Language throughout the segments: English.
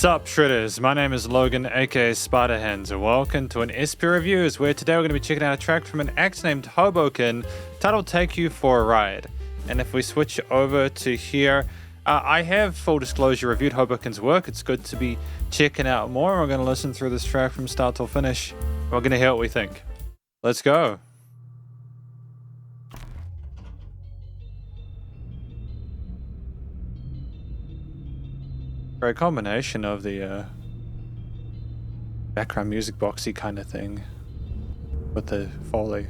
Sup Shredders, my name is Logan aka Spiderhands and welcome to an SP Reviews where today we're going to be checking out a track from an act named Hobokin titled Take You for a Ride. And if we switch over to here, I have, full disclosure, reviewed Hobokin's work. It's good to be checking out more. We're going to listen through this track from start till finish. We're going to hear what we think. Let's go. Great combination of the background music boxy kind of thing with the Foley.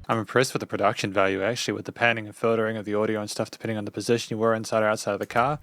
I'm impressed with the production value, actually, with the panning and filtering of the audio and stuff depending on the position you were inside or outside of the car.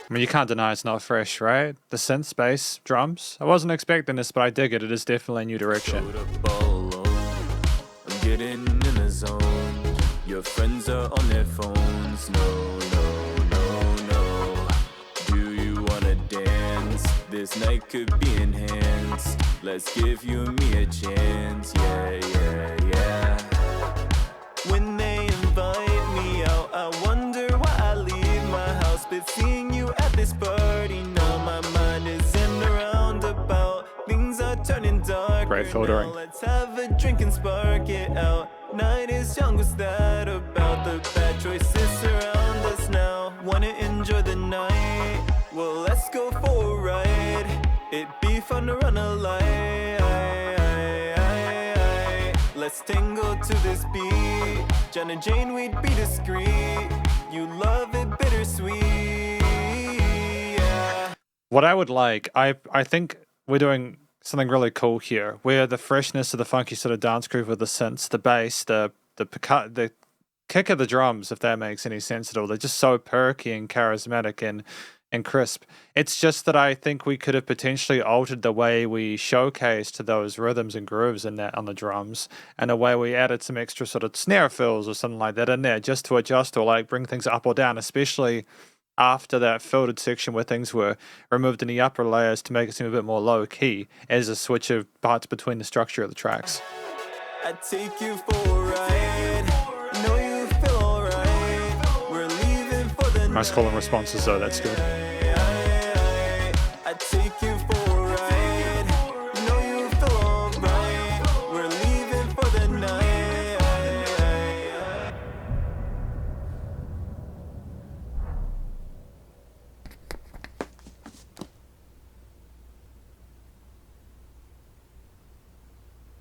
I mean, you can't deny it's not fresh, right? The synth, bass, drums. I wasn't expecting this, but I dig it. It is definitely a new direction. I'm getting in the zone. Your friends are on their phones. No. Do you wanna dance? This night could be enhanced. Let's give you and me a chance. Yeah. When they invite me out, I wonder why I leave my house. But seeing you at this party, now my mind is in the roundabout. Things are turning dark. Great filtering. Let's have a drink and spark it out. Night is young, what's that about? The bad choices surround us now. Wanna enjoy the night? Well, let's go for a ride. It'd be fun to run a light. Let's tango to this beat. John and Jane, we'd be discreet. You love it bittersweet. Yeah. What I would like, I think we're doing something really cool here, where the freshness of the funky sort of dance groove with the synths, the bass, the kick of the drums, if that makes any sense at all. They're just so perky and charismatic and crisp. It's just that I think we could have potentially altered the way we showcased those rhythms and grooves in that on the drums, and the way we added some extra sort of snare fills or something like that in there just to adjust or like bring things up or down, especially after that filtered section where things were removed in the upper layers to make it seem a bit more low key as a switch of parts between the structure of the tracks. I take you for a ride. Know you feel alright. We're leaving for the Nice call and responses though, that's good. I take you for a ride. Know you feel alright. We're leaving for the night.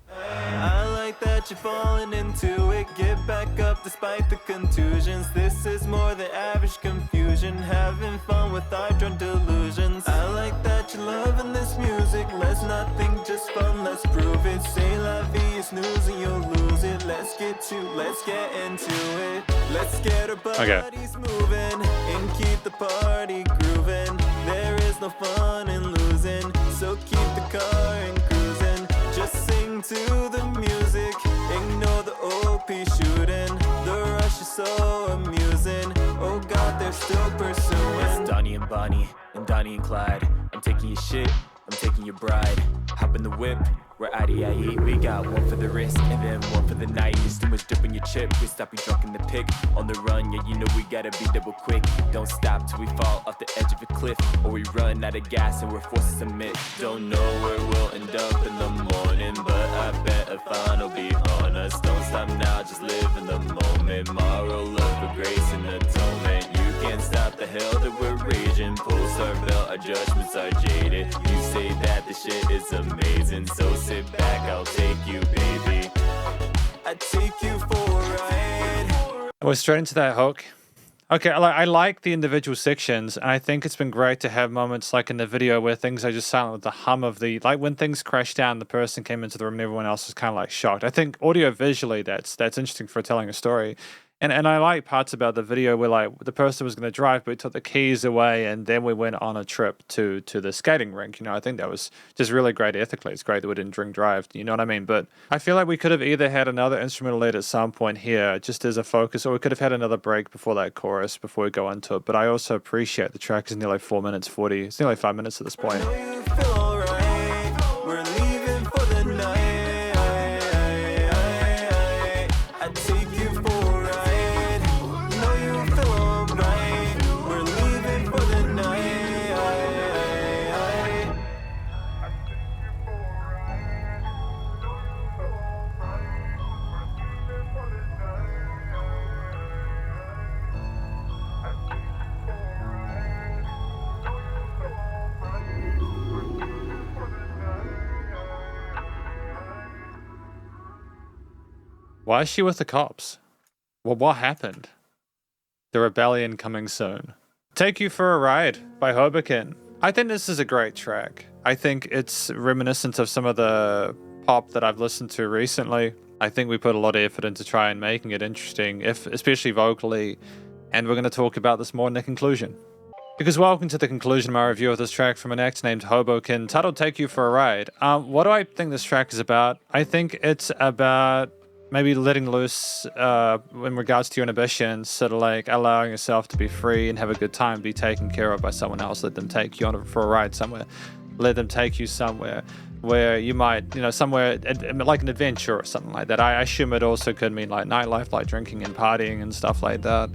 I like that you're falling into it. Get back up despite the contusions. This is more than average confusion. Having fun with our drunk delusions. I like that you're loving this music. Let's not think just fun, let's prove it. Say la vie is snoozing, you'll lose it. Let's get into it. Let's get our bodies moving and keep the party grooving. There is no fun in losing, so keep the car and cruising. Just sing to the music, ignore the OP shooting. The rush is so amusing. Oh God, they're still pursuing. It's Donnie and Bonnie and Donnie and Clyde. I'm taking your shit, I'm taking your bride. Hop in the whip, we're IDIE. We got one for the wrist and then one for the night. It's too much dip in your chip, we stop you drunk in the pick. On the run, yeah, you know we gotta be double quick. Don't stop till we fall off the edge of a cliff, or we run out of gas and we're forced to submit. Don't know where we'll end up in the morning, but I bet a fine will be on us. Don't stop now, just live in the moment. Moral love for grace and atonement. You can't stop the hell that we're raging. Pulls our belt, our judgments are jaded. You say that the shit is amazing, so sit back, I'll take you, baby. I take you for a ride. We're straight into that hook. Okay, I like the individual sections, and I think it's been great to have moments like in the video where things are just silent with the hum of the, like when things crashed down, the person came into the room and everyone else was kind of like shocked. I think audio visually that's interesting for telling a story. And I like parts about the video where like the person was going to drive, but we took the keys away, and then we went on a trip to the skating rink. You know, I think that was just really great ethically. It's great that we didn't drink drive. You know what I mean? But I feel like we could have either had another instrumental lead at some point here, just as a focus, or we could have had another break before that chorus before we go into it. But I also appreciate the track is nearly 4 minutes 40. It's nearly 5 minutes at this point. Why is she with the cops? Well, what happened? The rebellion coming soon. Take You for a Ride by Hobokin. I think this is a great track. I think it's reminiscent of some of the pop that I've listened to recently. I think we put a lot of effort into trying making it interesting, especially vocally, and we're going to talk about this more in the conclusion. Because welcome to the conclusion of my review of this track from an act named Hobokin, titled Take You for a Ride. What do I think this track is about? I think it's about maybe letting loose in regards to your inhibitions, sort of like allowing yourself to be free and have a good time, be taken care of by someone else. Let them take you on for a ride somewhere. Let them take you somewhere where you might, somewhere like an adventure or something like that. I assume it also could mean like nightlife, like drinking and partying and stuff like that.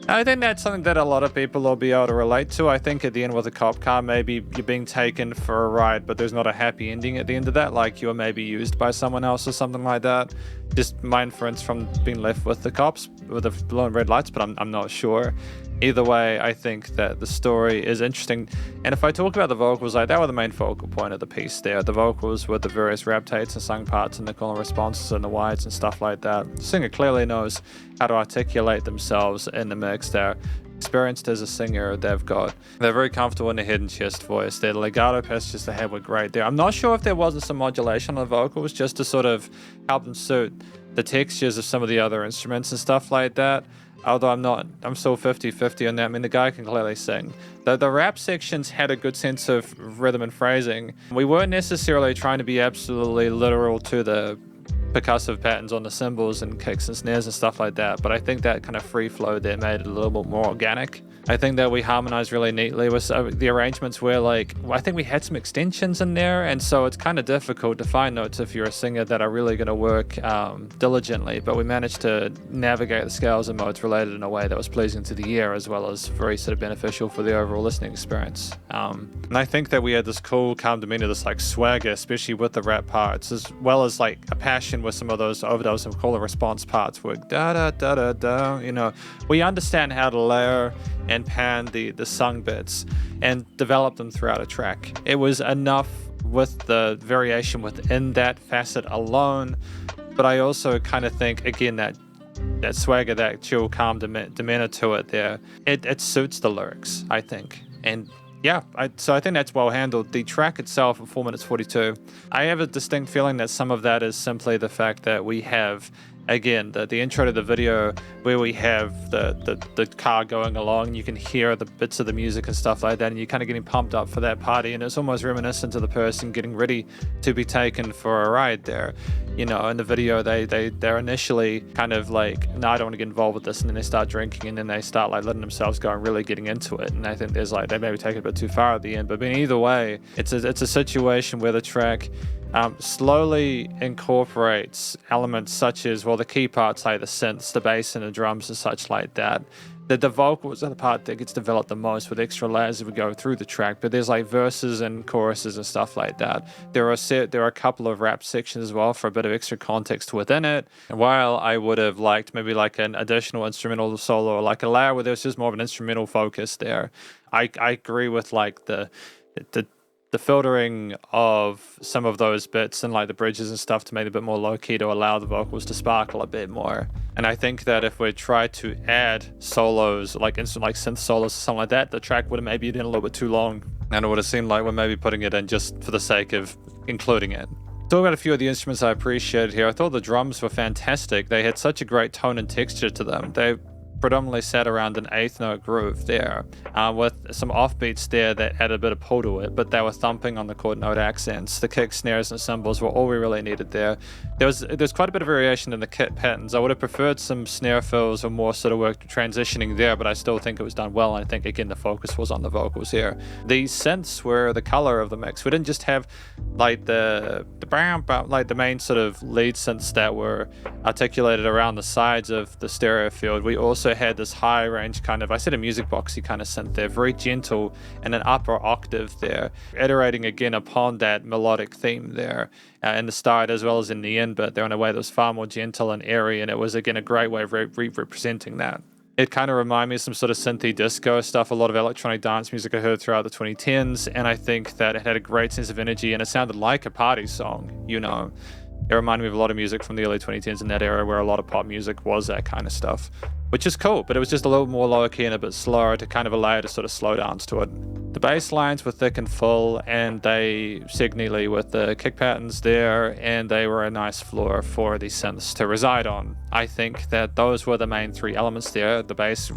I think that's something that a lot of people will be able to relate to. I think at the end with a cop car, maybe you're being taken for a ride, but there's not a happy ending at the end of that. Like you're maybe used by someone else or something like that. Just my inference from being left with the cops with the blue and red lights, but I'm not sure. Either way, I think that the story is interesting. And if I talk about the vocals, like that were the main focal point of the piece there. The vocals with the various rap takes and sung parts and the call and responses and the wides and stuff like that. The singer clearly knows how to articulate themselves in the mix. They're experienced as a singer. They're very comfortable in the head and chest voice. Their legato passages they had were great there. I'm not sure if there wasn't some modulation on the vocals just to sort of help them suit the textures of some of the other instruments and stuff like that. Although I'm still 50-50 on that. I mean, the guy can clearly sing. The rap sections had a good sense of rhythm and phrasing. We weren't necessarily trying to be absolutely literal to the percussive patterns on the cymbals and kicks and snares and stuff like that, but I think that kind of free flow there made it a little bit more organic. I think that we harmonized really neatly with the arrangements where, like, I think we had some extensions in there, and so it's kind of difficult to find notes if you're a singer that are really going to work diligently, but we managed to navigate the scales and modes related in a way that was pleasing to the ear as well as very sort of beneficial for the overall listening experience. And I think that we had this cool, calm demeanor, this like swagger, especially with the rap parts, as well as like a passion with some of those overdubs and call and response parts where da da da da da, we understand how to layer and pan the sung bits and develop them throughout a track. It was enough with the variation within that facet alone, but I also kind of think, again, that swagger, that chill, calm demeanor to it there, it suits the lyrics, I think. And yeah, so I think that's well handled. The track itself at 4 minutes 42, I have a distinct feeling that some of that is simply the fact that we have, again, the intro to the video where we have the car going along, you can hear the bits of the music and stuff like that, and you're kind of getting pumped up for that party, and it's almost reminiscent of the person getting ready to be taken for a ride there. In the video, they're initially kind of like, no, I don't want to get involved with this, and then they start drinking, and then they start like letting themselves go and really getting into it. And I think there's like, they maybe take it a bit too far at the end, but either way, it's a situation where the track slowly incorporates elements such as, well, the key parts like the synths, the bass and the drums and such like that. The vocals are the part that gets developed the most with extra layers as we go through the track, but there's like verses and choruses and stuff like that. There are a couple of rap sections as well for a bit of extra context within it. And while I would have liked maybe like an additional instrumental solo or like a layer where there's just more of an instrumental focus there, I agree with like the the filtering of some of those bits and like the bridges and stuff to make it a bit more low key to allow the vocals to sparkle a bit more. And I think that if we tried to add solos, like instant like synth solos or something like that, the track would have maybe been a little bit too long, and it would have seemed like we're maybe putting it in just for the sake of including it. Talking about a few of the instruments I appreciated here, I thought the drums were fantastic. They had such a great tone and texture to them. They predominantly sat around an eighth note groove there, with some offbeats there that added a bit of pull to it, but they were thumping on the chord note accents. The kick, snares, and cymbals were all we really needed there. There's quite a bit of variation in the kit patterns. I would have preferred some snare fills or more sort of work transitioning there, but I still think it was done well, and I think again the focus was on the vocals here. The synths were the color of the mix. We didn't just have like the like the main sort of lead synths that were articulated around the sides of the stereo field. We also had this high range kind of, I said a music boxy kind of synth there, very gentle and an upper octave there, iterating again upon that melodic theme there in the start as well as in the end bit there in a way that was far more gentle and airy, and it was again a great way of representing that. It kind of reminded me of some sort of synthy disco stuff, a lot of electronic dance music I heard throughout the 2010s, and I think that it had a great sense of energy and it sounded like a party song, you know. It reminded me of a lot of music from the early 2010s in that era where a lot of pop music was that kind of stuff, which is cool, but it was just a little more lower key and a bit slower to kind of allow you to sort of slow dance to it. The bass lines were thick and full, and they sang neatly with the kick patterns there, and they were a nice floor for the synths to reside on. I think that those were the main three elements there. The bass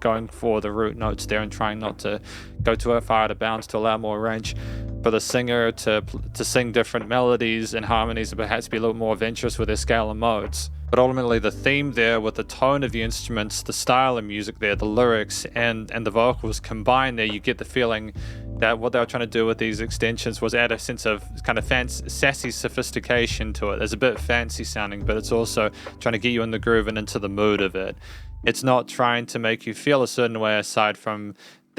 going for the root notes there and trying not to go too far out of bounds to allow more range. For the singer to sing different melodies and harmonies and perhaps be a little more adventurous with their scale and modes. But ultimately the theme there with the tone of the instruments, the style of music there, the lyrics and the vocals combined there, you get the feeling that what they were trying to do with these extensions was add a sense of kind of sassy sophistication to it. There's a bit fancy sounding, but it's also trying to get you in the groove and into the mood of it. It's not trying to make you feel a certain way aside from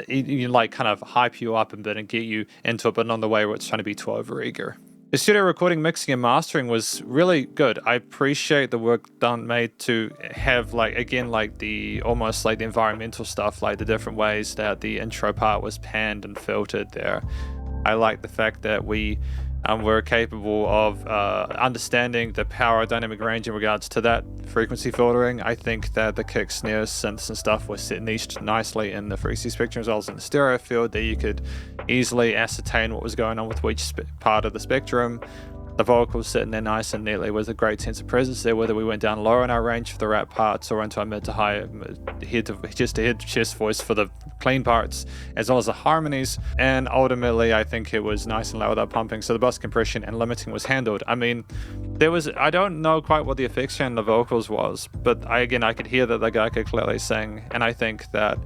like kind of hype you up a bit and get you into it, but not the way where it's trying to be too overeager. The studio recording, mixing, and mastering was really good. I appreciate the work made to have the almost like the environmental stuff, like the different ways that the intro part was panned and filtered there. I like the fact that we were capable of understanding the power dynamic range in regards to that frequency filtering. I think that the kick, snares, synths, and stuff was niched nicely in the frequency spectrum as well as in the stereo field, that you could easily ascertain what was going on with each part of the spectrum. The vocals sitting there nice and neatly with a great sense of presence there, whether we went down lower in our range for the rap parts or into our mid to high head to chest voice for the clean parts, as well as the harmonies. And ultimately I think it was nice and loud without pumping, so the bus compression and limiting was handled. I mean, I don't know quite what the effects on the vocals was, but I could hear that the guy could clearly sing, and I think that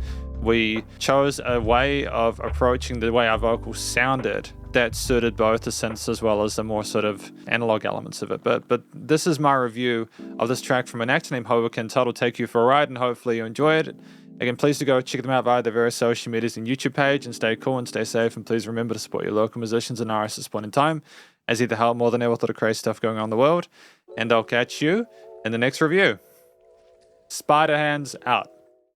we chose a way of approaching the way our vocals sounded that suited both the synths as well as the more sort of analog elements of it. But this is my review of this track from an actor named Hobokin, titled Take You for a Ride, and hopefully you enjoy it. Again, please do go check them out via their various social medias and YouTube page, and stay cool and stay safe, and please remember to support your local musicians and artists at this point in time, as either help more than ever with all the crazy stuff going on in the world. And I'll catch you in the next review. Spiderhands out.